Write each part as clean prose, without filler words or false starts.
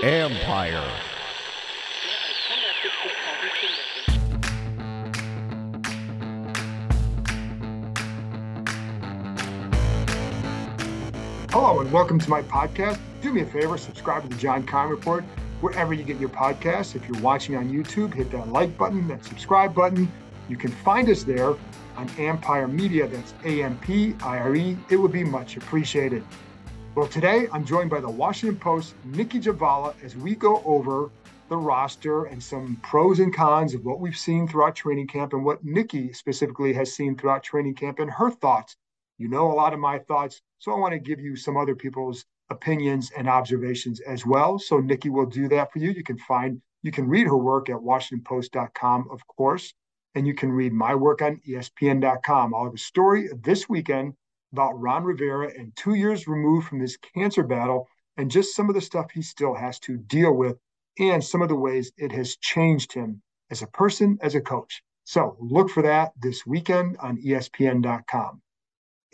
Empire. Hello and welcome to my podcast. Do me a favor, subscribe to the John Kahn Report wherever you get your podcasts. If you're watching on YouTube, hit that like button, that subscribe button. You can find us there on Empire Media. That's AMPIRE. It would be much appreciated. Well, today I'm joined by the Washington Post, Nicki Jhabvala, as we go over the roster and some pros and cons of what we've seen throughout training camp and what Nicki specifically has seen throughout training camp and her thoughts. You know a lot of my thoughts, so I want to give you some other people's opinions and observations as well. So Nicki will do that for you. You can read her work at WashingtonPost.com, of course, and you can read my work on ESPN.com. I'll have a story this weekend about Ron Rivera and 2 years removed from this cancer battle and just some of the stuff he still has to deal with and some of the ways it has changed him as a person, as a coach. So look for that this weekend on ESPN.com.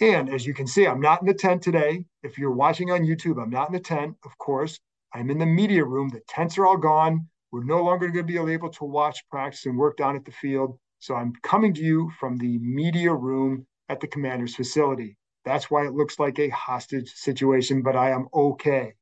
And as you can see, I'm not in the tent today. If you're watching on YouTube, I'm not in the tent, of course. I'm in the media room. The tents are all gone. We're no longer going to be able to watch practice and work down at the field. So I'm coming to you from the media room at the Commander's facility. That's why it looks like a hostage situation, but I am okay.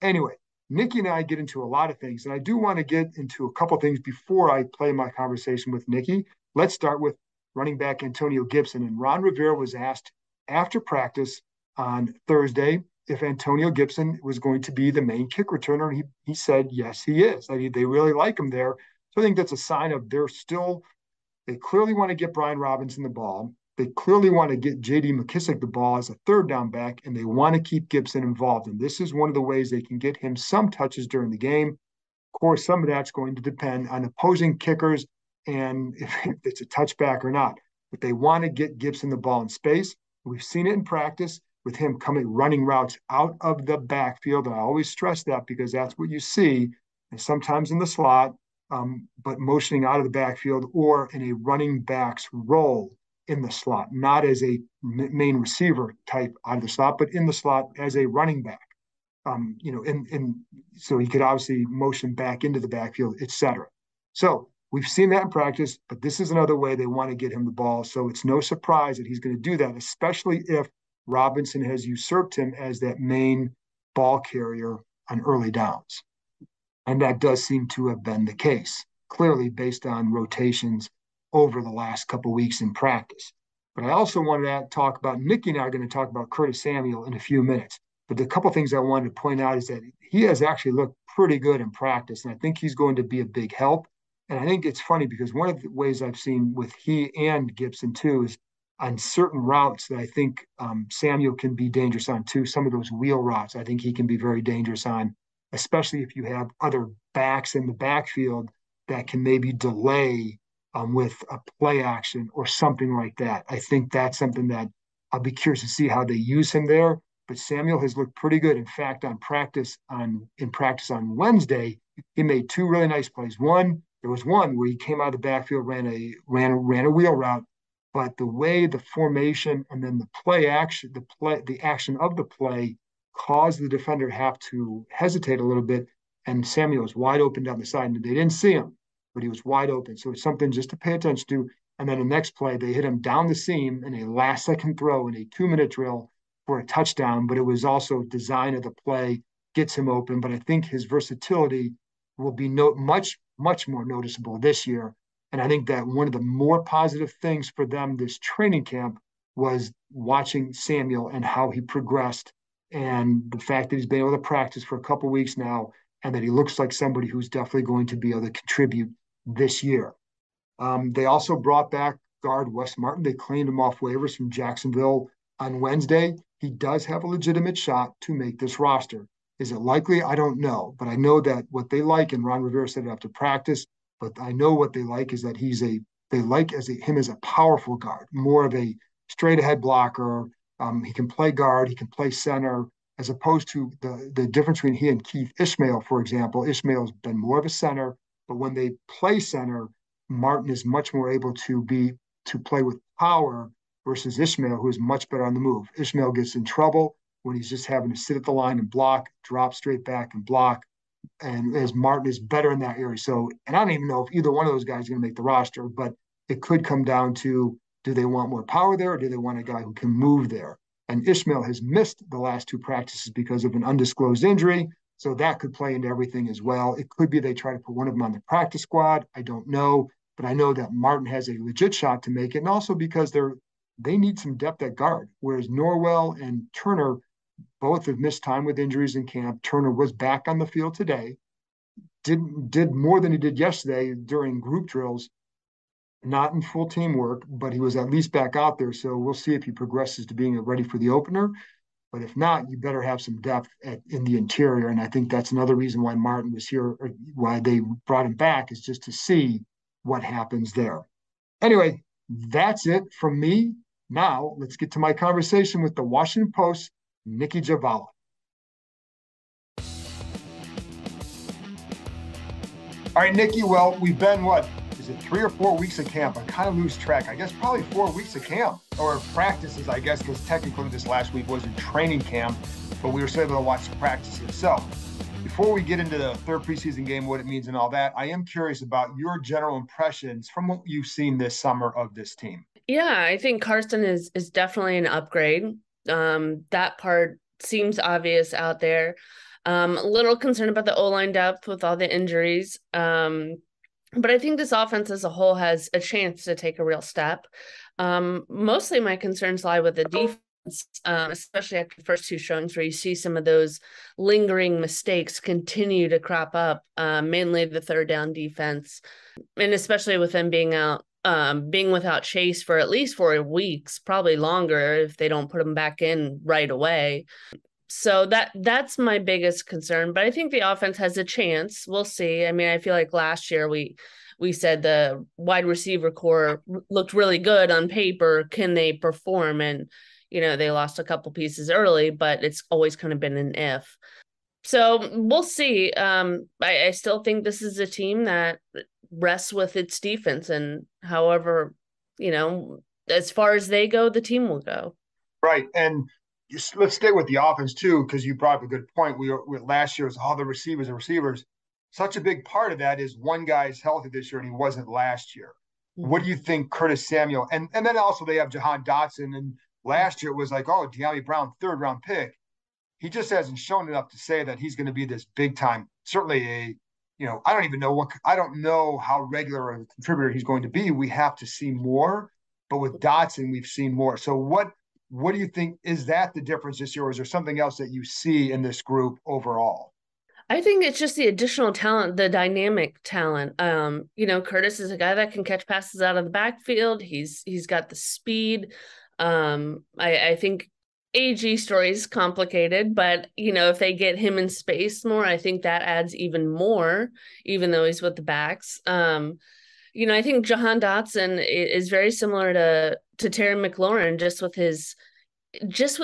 Anyway, Nicki and I get into a lot of things, and I do want to get into a couple things before I play my conversation with Nicki. Let's start with running back Antonio Gibson. And Ron Rivera was asked after practice on Thursday if Antonio Gibson was going to be the main kick returner. And he said, yes, he is. I mean, they really like him there. So I think that's a sign of they clearly want to get Brian Robinson the ball. They clearly want to get J.D. McKissick the ball as a third down back, and they want to keep Gibson involved. And this is one of the ways they can get him some touches during the game. Of course, some of that's going to depend on opposing kickers and if it's a touchback or not. But they want to get Gibson the ball in space. We've seen it in practice with him running routes out of the backfield. And I always stress that because that's what you see, and sometimes in the slot, but motioning out of the backfield or in a running back's role in the slot, not as a main receiver type out of the slot, but in the slot as a running back. So he could obviously motion back into the backfield, etc. So we've seen that in practice, but this is another way they want to get him the ball. So it's no surprise that he's going to do that, especially if Robinson has usurped him as that main ball carrier on early downs. And that does seem to have been the case, clearly based on rotations over the last couple of weeks in practice. But I also wanted to talk about, Nicki and I are going to talk about Curtis Samuel in a few minutes. But the couple of things I wanted to point out is that he has actually looked pretty good in practice, and I think he's going to be a big help. And I think it's funny because one of the ways I've seen with he and Gibson too is on certain routes that I think Samuel can be dangerous on too. Some of those wheel routes, I think he can be very dangerous on, especially if you have other backs in the backfield that can maybe delay with a play action or something like that. I think that's something that I'll be curious to see how they use him there. But Samuel has looked pretty good. In fact, in practice on Wednesday, he made two really nice plays. There was one where he came out of the backfield, ran a wheel route, but the way the formation and then the action of the play caused the defender to have to hesitate a little bit, and Samuel was wide open down the side, and they didn't see him, but he was wide open. So it's something just to pay attention to. And then the next play, they hit him down the seam in a last-second throw in a 2-minute drill for a touchdown, but it was also design of the play gets him open. But I think his versatility will be much more noticeable this year. And I think that one of the more positive things for them this training camp was watching Samuel and how he progressed, and the fact that he's been able to practice for a couple of weeks now, and that he looks like somebody who's definitely going to be able to contribute this year. They also brought back guard Wes Martin. They claimed him off waivers from Jacksonville on Wednesday. He does have a legitimate shot to make this roster. Is it likely? I don't know. But I know that what they like, and Ron Rivera said it after practice, but I know what they like is that they like him as a powerful guard, more of a straight ahead blocker. He can play guard, he can play center, as opposed to the difference between he and Keith Ishmael, for example. Ishmael's been more of a center, but when they play center, Martin is much more able to play with power versus Ishmael, who is much better on the move. Ishmael gets in trouble, when he's just having to sit at the line and block, drop straight back and block. And as Martin is better in that area. So, and I don't even know if either one of those guys is going to make the roster, but it could come down to, do they want more power there or do they want a guy who can move there? And Ishmael has missed the last two practices because of an undisclosed injury. So that could play into everything as well. It could be they try to put one of them on the practice squad. I don't know. But I know that Martin has a legit shot to make it. And also because they need some depth at guard, whereas Norwell and Turner both have missed time with injuries in camp. Turner was back on the field today, did more than he did yesterday during group drills, not in full team work, but he was at least back out there. So we'll see if he progresses to being ready for the opener. But if not, you better have some depth in the interior. And I think that's another reason why Martin was here, or why they brought him back, is just to see what happens there. Anyway, that's it from me. Now let's get to my conversation with the Washington Post's Nicki Jhabvala. All right, Nicki, well, we've been, what, is it 3 or 4 weeks of camp? I kind of lose track. I guess probably 4 weeks of camp, or practices, I guess, because technically this last week wasn't training camp, but we were still able to watch the practices. So before we get into the third preseason game, what it means and all that, I am curious about your general impressions from what you've seen this summer of this team. Yeah, I think Carson is definitely an upgrade. That part seems obvious out there. A little concerned about the O-line depth with all the injuries. But I think this offense as a whole has a chance to take a real step. Mostly my concerns lie with the defense, especially after the first two showings where you see some of those lingering mistakes continue to crop up, mainly the third down defense. And especially with them being out, being without Chase for at least 4 weeks, probably longer if they don't put him back in right away. So that's my biggest concern. But I think the offense has a chance. We'll see. I mean, I feel like last year we said the wide receiver core looked really good on paper. Can they perform? And, they lost a couple pieces early, but it's always kind of been an if. So we'll see. I still think this is a team that rests with its defense. And however, as far as they go, the team will go. Right. And let's stay with the offense too, because you brought up a good point. We last year was all the receivers and receivers. Such a big part of that is one guy's healthy this year and he wasn't last year. Mm-hmm. What do you think Curtis Samuel and then also they have Jahan Dotson, and last year it was like, oh, De'Ami Brown, 3rd round pick. He just hasn't shown enough to say that he's going to be this big time. Certainly I don't know how regular a contributor he's going to be. We have to see more, but with Dotson we've seen more. So what do you think? Is that the difference this year, or is there something else that you see in this group overall? I think it's just the additional talent, the dynamic talent. Curtis is a guy that can catch passes out of the backfield. He's got the speed. I think AG story is complicated, but if they get him in space more, I think that adds even more, even though he's with the backs. I think Jahan Dotson is very similar to Terry McLaurin, just with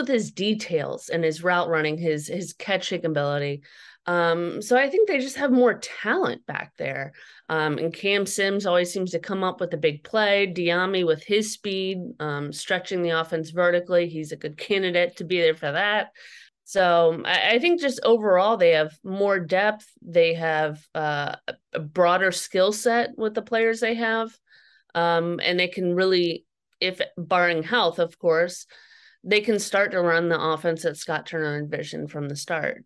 his details and his route running, his catching ability. So I think they just have more talent back there. And Cam Sims always seems to come up with a big play. De'Ami with his speed, stretching the offense vertically. He's a good candidate to be there for that. So I think just overall they have more depth. They have a broader skill set with the players they have. And they can really, if barring health, of course, they can start to run the offense that Scott Turner envisioned from the start.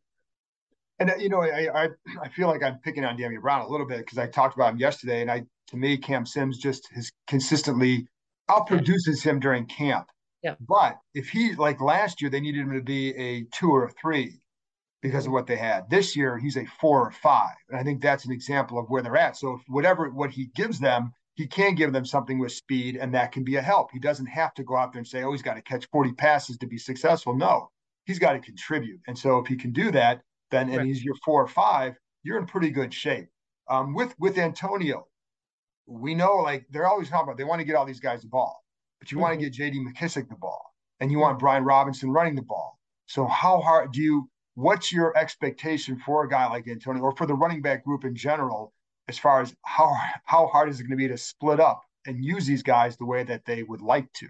And I feel like I'm picking on De'Ami Brown a little bit because I talked about him yesterday, and to me Cam Sims just has consistently outproduces him during camp. Yeah. But if he, like last year, they needed him to be a 2 or a 3 because of what they had. This year he's a 4 or 5, and I think that's an example of where they're at. So what he gives them, he can give them something with speed, and that can be a help. He doesn't have to go out there and say, oh, he's got to catch 40 passes to be successful. No, he's got to contribute. And so if he can do that, then and he's your 4 or 5, you're in pretty good shape. With Antonio, we know like they're always talking about they want to get all these guys the ball, but you want to get J.D. McKissick the ball, and you want Brian Robinson running the ball. So what's your expectation for a guy like Antonio, or for the running back group in general, as far as how hard is it going to be to split up and use these guys the way that they would like to?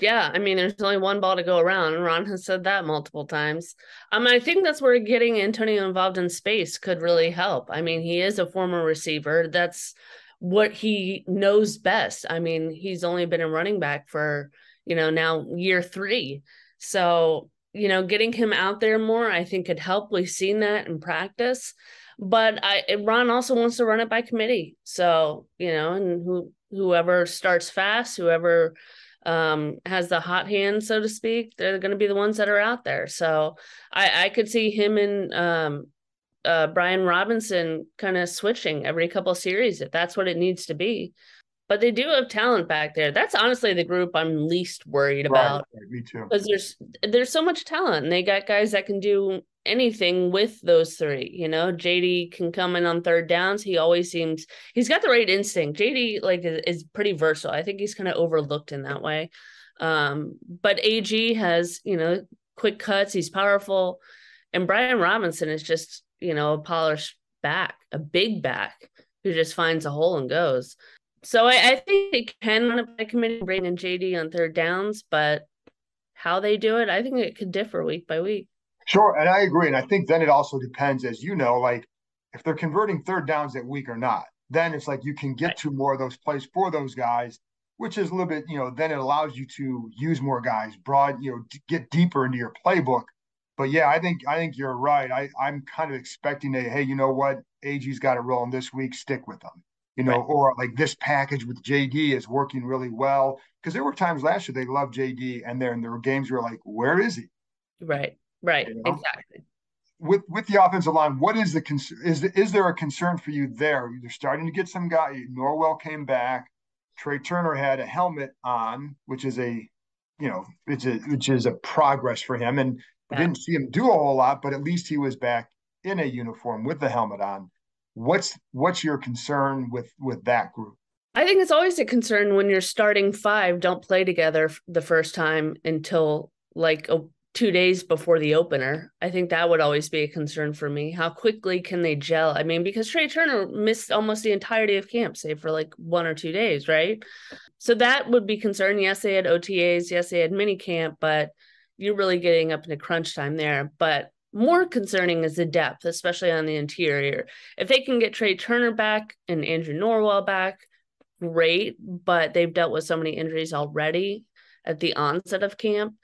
Yeah, I mean, there's only one ball to go around, and Ron has said that multiple times. I think that's where getting Antonio involved in space could really help. I mean, he is a former receiver. That's what he knows best. I mean, he's only been a running back for, now year three. So, getting him out there more, I think could help. We've seen that in practice. But Ron also wants to run it by committee. So, and whoever starts fast, whoever has the hot hand, so to speak, they're going to be the ones that are out there. So I could see him and Brian Robinson kind of switching every couple of series if that's what it needs to be. But they do have talent back there. That's honestly the group I'm least worried Right, about right, me too. because there's so much talent and they got guys that can do anything with those three. JD can come in on third downs. He's got the right instinct. JD is pretty versatile. I think he's kind of overlooked in that way. But AG has, quick cuts, he's powerful. And Brian Robinson is just, a polished back, a big back who just finds a hole and goes. So I think they can run it by committee, bring in JD on third downs, but how they do it, I think it could differ week by week. Sure, and I agree. And I think then it also depends, as you know, like if they're converting third downs that week or not, then it's like you can get Right. to more of those plays for those guys, which is a little bit, then it allows you to use more guys, get deeper into your playbook. But yeah, I think you're right. I'm kind of expecting hey, you know what? AG's got it rolling this week, stick with them. Right. Or like this package with JD is working really well. Because there were times last year they loved JD, and there were games where like, where is he? Right. Right. You know? Exactly. With the offensive line, what is the is there a concern for you there? You're starting to get some guy. Norwell came back. Trey Turner had a helmet on, which is a progress for him, and we Yeah. didn't see him do a whole lot, but at least he was back in a uniform with the helmet on. What's your concern with that group? I think it's always a concern when your starting five don't play together the first time until 2 days before the opener. I think that would always be a concern for me. How quickly can they gel? I mean, because Trey Turner missed almost the entirety of camp, save for 1 or 2 days, right? So that would be concern. Yes, they had OTAs. Yes, they had mini camp, but you're really getting up into crunch time there. But more concerning is the depth, especially on the interior. If they can get Trey Turner back and Andrew Norwell back, great, but they've dealt with so many injuries already at the onset of camp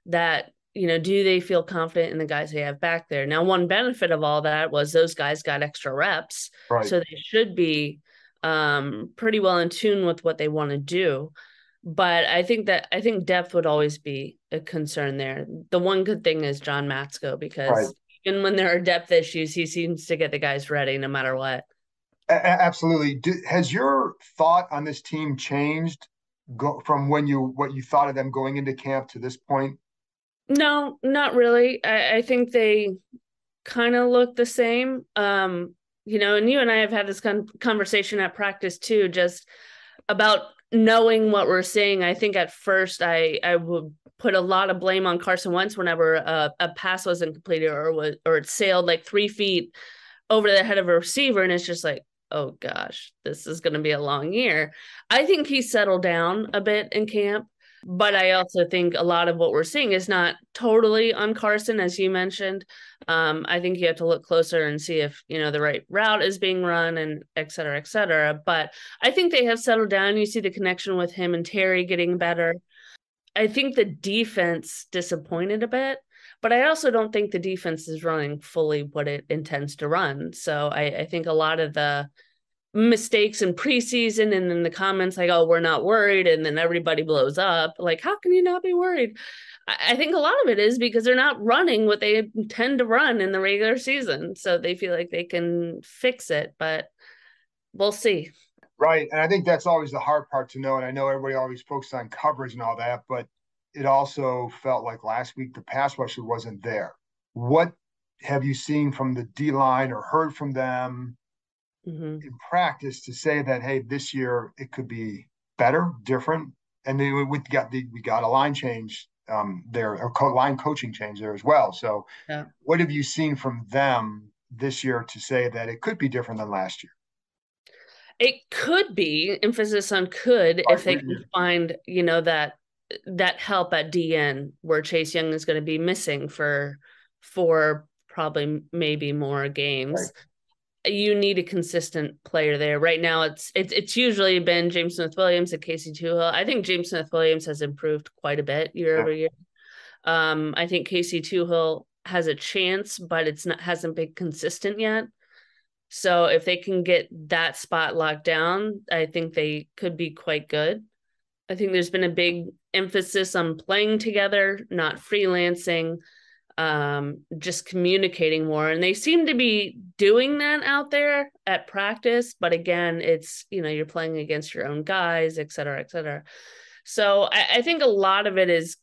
that, do they feel confident in the guys they have back there? Now, one benefit of all that was those guys got extra reps, Right, so they should be pretty well in tune with what they want to do. But I think depth would always be a concern there. The one good thing is John Matsko, right. because even when there are depth issues, he seems to get the guys ready no matter what. Absolutely. Has your thought on this team changed from what you thought of them going into camp to this point? No, not really. I think they kind of look the same. And you and I have had this conversation at practice too, just about knowing what we're seeing. I think at first I would put a lot of blame on Carson Wentz whenever a pass wasn't completed or it sailed 3 feet over the head of a receiver, and it's just like, oh gosh, this is going to be a long year. I think he settled down a bit in camp. But I also think a lot of what we're seeing is not totally on Carson, as you mentioned. I think you have to look closer and see if, the right route is being run and et cetera, et cetera. But I think they have settled down. You see the connection with him and Terry getting better. I think the defense disappointed a bit, but I also don't think the defense is running fully what it intends to run. So I think a lot of the mistakes in preseason and then the comments like, oh, we're not worried, and then everybody blows up, like, how can you not be worried? I think a lot of it is because they're not running what they intend to run in the regular season, so they feel like they can fix it, but we'll see. Right. And I think that's always the hard part to know. And I know everybody always focuses on coverage and all that, but it also felt like last week the pass rusher wasn't there. What have you seen from the D line or heard from them Mm-hmm. in practice to say that, hey, this year it could be better, different? And then we got a line change there, line coaching change there as well. So Yeah. what have you seen from them this year to say that it could be different than last year? It could be, emphasis on could, if they can find, that that help at DN where Chase Young is going to be missing for probably maybe more Right. games. You need a consistent player there. Right now, it's usually been James Smith-Williams and Casey Toohill. I think James Smith-Williams has improved quite a bit year Yeah. over year. I think Casey Toohill has a chance, but it's not hasn't been consistent yet. So if they can get that spot locked down, I think they could be quite good. I think there's been a big emphasis on playing together, not freelancing, just communicating more. And they seem to be doing that out there at practice. But again, it's, you're playing against your own guys, et cetera, et cetera. So I think a lot of it is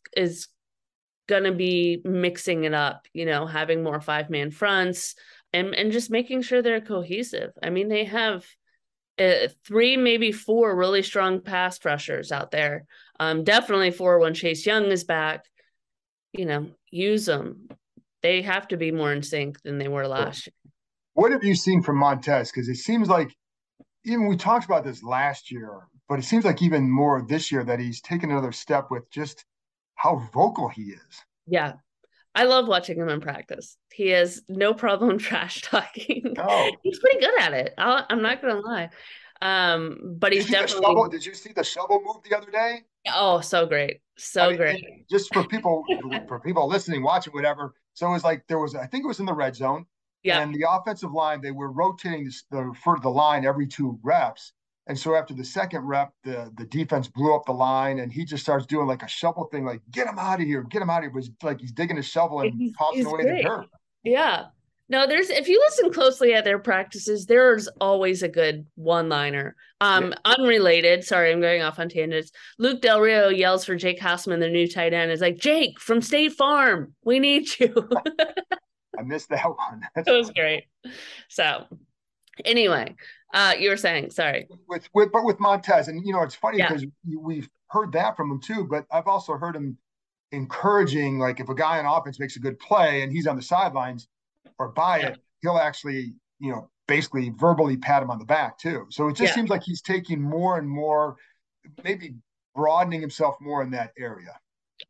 going to be mixing it up, having more 5-man fronts and just making sure they're cohesive. I mean, they have 3, maybe 4 really strong pass rushers out there. Definitely 4 when Chase Young is back. Use them. They have to be more in sync than they were last year. What have you seen from Montez? Because it seems like even we talked about this last year, but it seems like even more this year that he's taken another step with just how vocal he is. Yeah. I love watching him in practice. He has no problem trash talking. Oh, He's pretty good at it. I'm not going to lie. But he's definitely. Did you see the shovel move the other day? Oh, so great. I So mean, great. just for people listening, watching, whatever. So it was like I think it was in the red zone, Yeah. and the offensive line they were rotating the line every 2 reps, and so after the second rep, the defense blew up the line, and he just starts doing like a shovel thing, like get him out of here, get him out of here. It was like he's digging a shovel and tossing He's away the great. dirt. Yeah. No, if you listen closely at their practices, there's always a good one-liner. Yeah. Unrelated, sorry, I'm going off on tangents. Luke Del Rio yells for Jake Hausman, the new tight end, is like, Jake from State Farm, we need you. I missed that one. That was great. So anyway, you were saying, sorry. With Montez, and it's funny Yeah. because we've heard that from him too, but I've also heard him encouraging, like if a guy on offense makes a good play and he's on the sidelines or by it, he'll actually, basically verbally pat him on the back too. So it just seems like he's taking more and more, maybe broadening himself more in that area.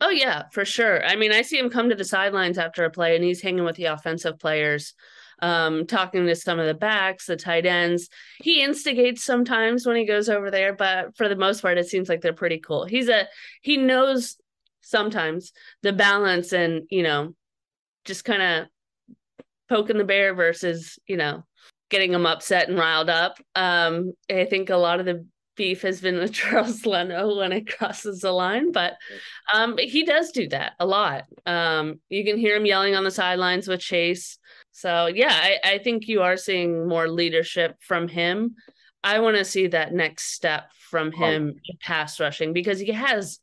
Oh yeah, for sure. I mean, I see him come to the sidelines after a play and he's hanging with the offensive players, talking to some of the backs, the tight ends. He instigates sometimes when he goes over there, but for the most part, it seems like they're pretty cool. He knows sometimes the balance and, just kind of poking the bear versus, getting them upset and riled up. I think a lot of the beef has been with Charles Leno when it crosses the line, but he does do that a lot. You can hear him yelling on the sidelines with Chase. So yeah, I think you are seeing more leadership from him. I want to see that next step from him in pass rushing because he has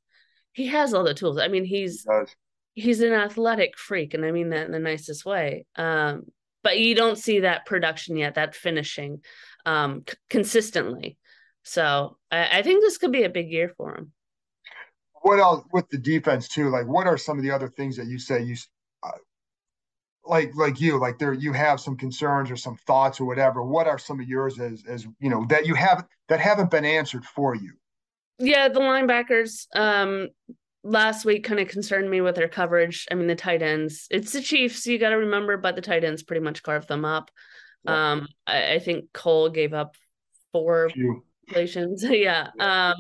all the tools. I mean, he's an athletic freak, and I mean that in the nicest way. But you don't see that production yet, that finishing consistently. So I think this could be a big year for him. What else with the defense too? Like, what are some of the other things that you say like there you have some concerns or some thoughts or whatever? What are some of yours as that haven't been answered for you? Yeah, the linebackers last week kind of concerned me with their coverage. I mean, the tight ends. It's the Chiefs, you got to remember, but the tight ends pretty much carved them up. Yeah. I think Cole gave up 4 completions. Yeah.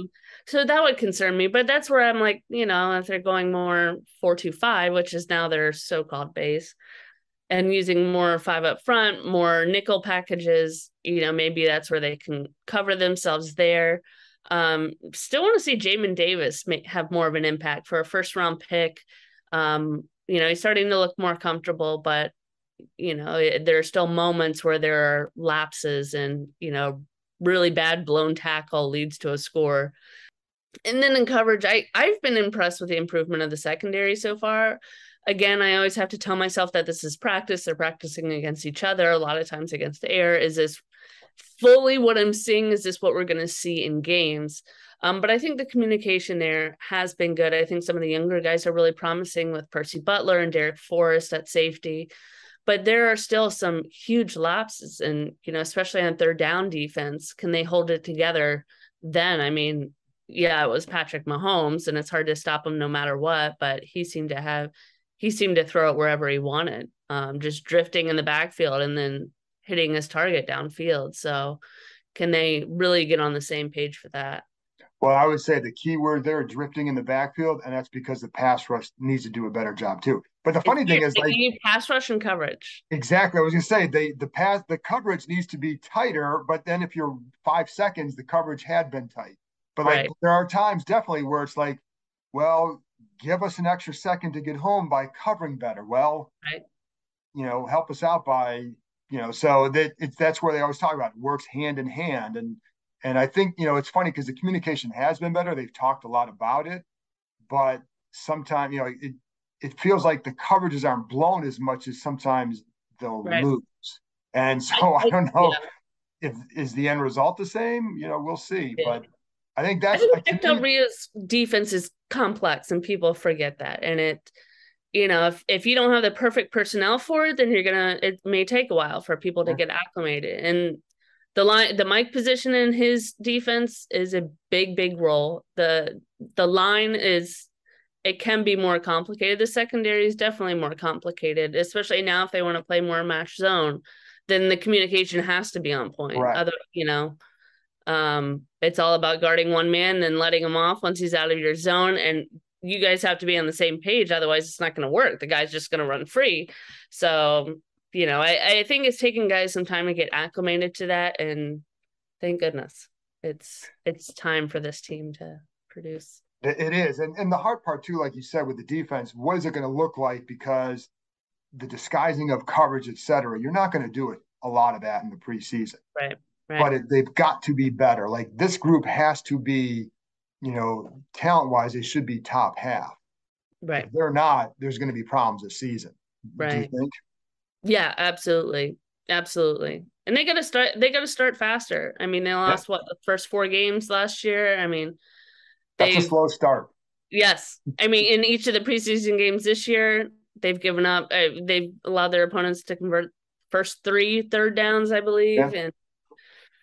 So that would concern me, but that's where I'm like, if they're going more 4-2-5, which is now their so-called base, and using more 5 up front, more nickel packages, maybe that's where they can cover themselves there. Still want to see Jamin Davis have more of an impact for a first-round pick. He's starting to look more comfortable, but there are still moments where there are lapses and really bad blown tackle leads to a score. And then in coverage, I've been impressed with the improvement of the secondary so far. Again, I always have to tell myself that this is practice. They're practicing against each other, a lot of times against the air. Is this fully what I'm seeing? Is this what we're going to see in games? But I think the communication there has been good. I think some of the younger guys are really promising with Percy Butler and Derek Forrest at safety. But there are still some huge lapses, and especially on third down defense, can they hold it together then? I mean, yeah, it was Patrick Mahomes, and it's hard to stop him no matter what. But he seemed to throw it wherever he wanted, just drifting in the backfield and then hitting his target downfield. So, can they really get on the same page for that? Well, I would say the key word there, drifting in the backfield, and that's because the pass rush needs to do a better job too. But the funny thing is, They like, need pass rush and coverage. exactly, I was gonna say the coverage needs to be tighter, but then if you're 5 seconds, the coverage had been tight. But like Right. there are times definitely where it's like, well, give us an extra second to get home by covering better. Well, Right. help us out by, so that's where they always talk about it works hand in hand. And I think, it's funny because the communication has been better. They've talked a lot about it, but sometimes, it feels like the coverages aren't blown as much as sometimes they'll Right. lose. And so I don't know Yeah. if is the end result the same, we'll see. Yeah. But I think I that's think to Nick Del me, Rio's defense is complex and people forget that. And if you don't have the perfect personnel for it, then it may take a while for people to get acclimated. And the Mike position in his defense is a big role. The line it can be more complicated. The secondary is definitely more complicated, especially now if they want to play more match zone, then the communication has to be on point. right. It's all about guarding one man and letting him off once he's out of your zone. And you guys have to be on the same page. Otherwise, it's not going to work. The guy's just going to run free. So, I think it's taking guys some time to get acclimated to that. And thank goodness it's time for this team to produce. It is. And the hard part too, like you said, with the defense, what is it going to look like? Because the disguising of coverage, et cetera, you're not going to do it a lot of that in the preseason. Right. Right. But they've got to be better. Like this group has to be, talent wise, they should be top half. Right. If they're not, there's going to be problems this season. Do you Right. think? Yeah, absolutely. Absolutely. And they gotta start faster. I mean, they Yeah. lost the first 4 games last year. I mean, That's a they've slow start. yes. I mean, in each of the preseason games this year, they've given up they've allowed their opponents to convert first 3 third downs, I Yeah. believe, and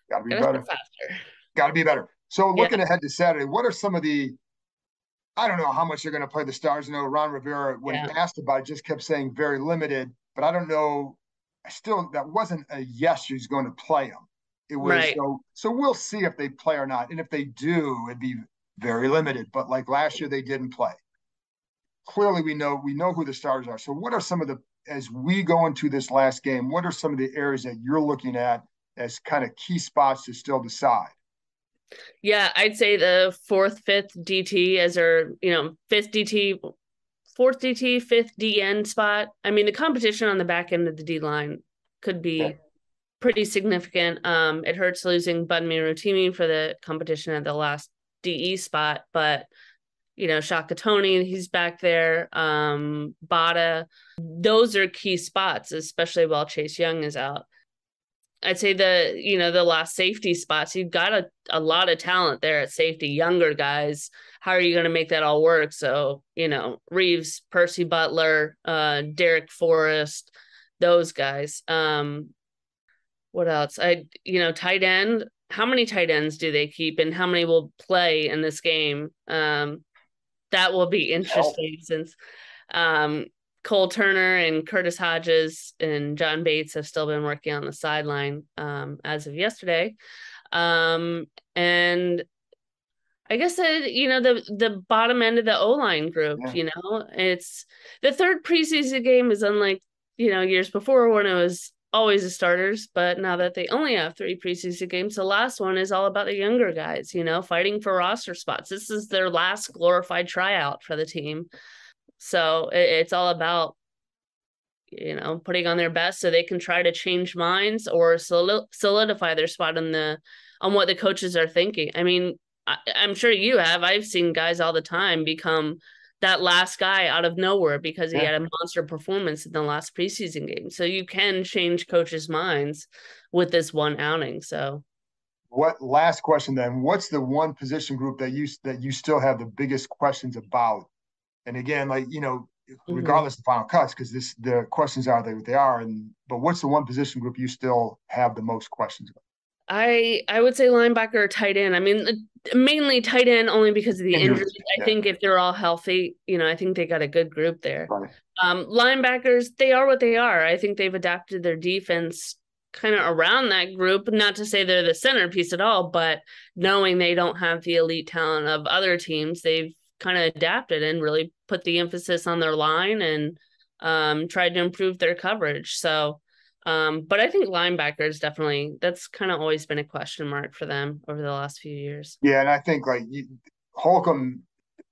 Got to be gotta start better. faster. Got to be better. So Yeah, looking ahead to Saturday, what are some of I don't know how much they're going to play the Stars. Ron Rivera, when yeah. asked about it, just kept saying very limited, but I don't know. That wasn't a yes, she's going to play them. It was Right. so we'll see if they play or not. And if they do, it'd be very limited. But like last year, they didn't play. Clearly we know who the stars are. So what are some of as we go into this last game, what are some of the areas that you're looking at as kind of key spots to still decide? Yeah, I'd say the fourth, fifth DT as our, fifth DT, fourth DT, fifth DN spot. I mean, the competition on the back end of the D line could Okay. be pretty significant. It hurts losing Budmi Rotimi for the competition at the last DE spot, but Shaka Tony, he's back there. Bada, those are key spots, especially while Chase Young is out. I'd say the last safety spots, you've got a lot of talent there at safety, younger guys. How are you going to make that all work? So, Reeves, Percy Butler, Derek Forrest, those guys. What else? Tight end. How many tight ends do they keep and how many will play in this game? That will be interesting since Cole Turner and Curtis Hodges and John Bates have still been working on the sideline as of yesterday. And I guess the bottom end of the O-line group, Yeah. it's the third preseason game is unlike, years before when it was always the starters, but now that they only have 3 preseason games, the last one is all about the younger guys, fighting for roster spots. This is their last glorified tryout for the team. So it's all about, putting on their best so they can try to change minds or solidify their spot on what the coaches are thinking. I mean, I'm sure you have. I've seen guys all the time become that last guy out of nowhere because he Yeah. had a monster performance in the last preseason game. So you can change coaches' minds with this one outing. So What last question then? What's the one position group that you still have the biggest questions about? And again, like regardless of final cuts, because the questions are what they are. But what's the one position group you still have the most questions about? I would say linebacker or tight end. I mean, mainly tight end only because of the injuries. Injuries. I Yeah. think if they're all healthy, I think they got a good group there. Right. Linebackers, they are what they are. I think they've adapted their defense kind of around that group. Not to say they're the centerpiece at all, but knowing they don't have the elite talent of other teams, they've kind of adapted and really put the emphasis on their line and tried to improve their coverage. So, but I think linebackers definitely, that's kind of always been a question mark for them over the last few years. Yeah, and I think Holcomb,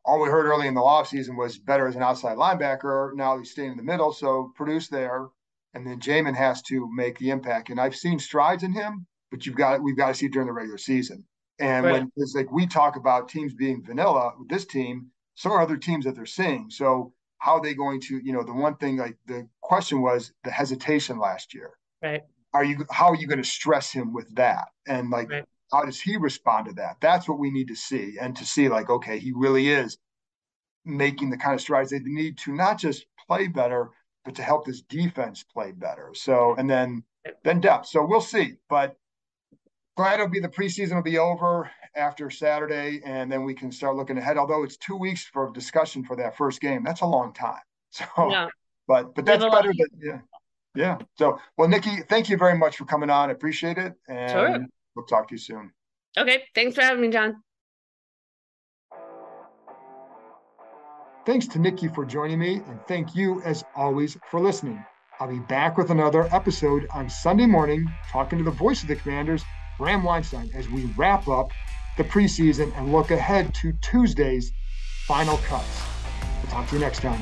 all we heard early in the offseason was better as an outside linebacker. Now he's staying in the middle, so produce there. And then Jamin has to make the impact. And I've seen strides in him, but we've got to see it during the regular season. And Right. when it's like we talk about teams being vanilla with this team, so are other teams that they're seeing. So how are they going to, the one thing, like the question was the hesitation last year. Right. How are you going to stress him with that? And like, Right. how does he respond to that? That's what we need to see. And to see like, okay, he really is making the kind of strides they need to not just play better, but to help this defense play better. So, and then depth. So we'll see. But glad the preseason will be over after Saturday, and then we can start looking ahead. Although it's 2 weeks for discussion for that first game, that's a long time. So, Yeah. but We have that's a lot. better than yeah. So, well, Nicki, thank you very much for coming on. I appreciate it, Sure. and we'll talk to you soon. Okay. Thanks for having me, John. Thanks to Nicki for joining me, and thank you, as always, for listening. I'll be back with another episode on Sunday morning, talking to the voice of the Commanders, Bram Weinstein, as we wrap up the preseason and look ahead to Tuesday's final cuts. We'll talk to you next time.